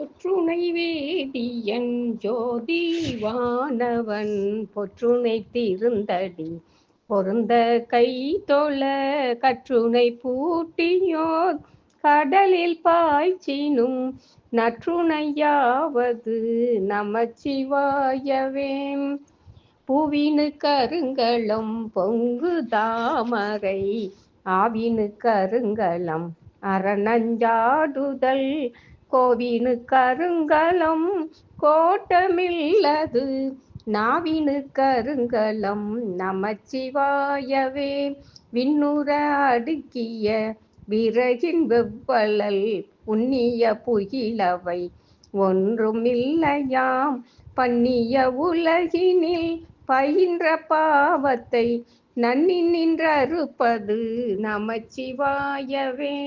சொற்றுணை வேதியன் ஜோதி வானவன் பொற்றுணை திருந்தடி பொருந்த கை தொழ கற்றுணை பூட்டியோர் கடலில் பாய்ச்சினும் நற்றுணையாவது நமச்சிவாயவே. பூவினு கருங்கலம் பொங்கு தாமரை ஆவினு கருங்கலம் அரணஞ்சாடுதல் கோவினு கருங்கலம் கோட்டமில்லது நாவினு கருங்கலம் நமச்சிவாயவே. விண்ணுற அடுக்கிய விறகின் வெவ்வளல் புண்ணிய புகிலவை ஒன்றுமில்லையாம் பண்ணிய உலகினில் பயின்ற பாவத்தை நன்னி நின்றறுப்பது நமச்சிவாயவே.